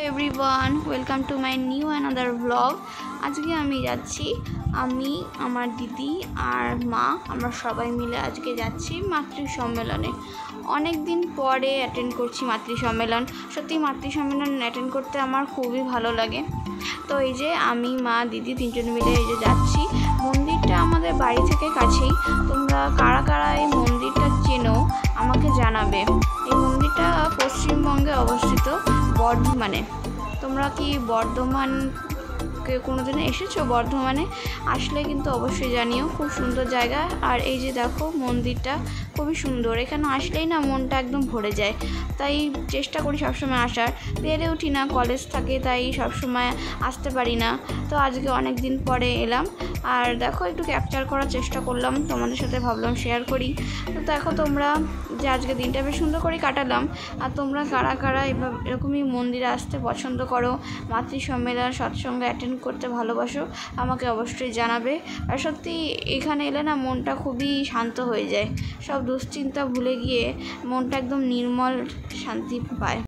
Everyone, welcome to my new another blog. আজকে আমি যাচ্ছি, আমি আমার দিদি আর মা আমরা সবাই মিলে আজকে যাচ্ছি মাতৃ সম্মেলনে। অনেক দিন পরে অ্যাটেন্ড করছি মাতৃ সম্মেলন। সত্যি মাতৃ সম্মেলন অ্যাটেন্ড করতে আমার খুবই ভালো লাগে। তো এই যে আমি, মা, দিদি তিনজন মিলে এই যে যাচ্ছি। মন্দিরটা আমাদের বাড়ি থেকে কাছেই। তোমরা কারা কারা এই মন্দিরটা চেনো আমাকে জানাবে। এই মন্দিরটা পশ্চিমবঙ্গে অবস্থিত, বর্ধমানে। তোমরা কি বর্ধমানকে কোনোদিন এসেছো? বর্ধমানে আসলে কিন্তু অবশ্যই জানিও, খুব সুন্দর জায়গা। আর এই যে দেখো মন্দিরটা খুবই সুন্দর, এখানে আসলেই না মনটা একদম ভরে যায়। তাই চেষ্টা করি সবসময় আসার, পেরে উঠি না, কলেজ থাকে তাই সবসময় আসতে পারি না। তো আজকে অনেক দিন পরে এলাম, আর দেখো একটু ক্যাপচার করার চেষ্টা করলাম, তোমাদের সাথে ভাবলাম শেয়ার করি। তো দেখো তোমরা যে আজকে দিনটা বেশ সুন্দর করে কাটালাম। আর তোমরা কারা কারা এরকমই মন্দিরে আসতে পছন্দ করো, মাতৃ সম্মেলন সৎসঙ্গে অ্যাটেন্ড করতে ভালোবাসো, আমাকে অবশ্যই জানাবে। আর সত্যি এখানে এলে না মনটা খুবই শান্ত হয়ে যায়, সব দুশ্চিন্তা ভুলে গিয়ে মনটা একদম নির্মল শান্তি পায়।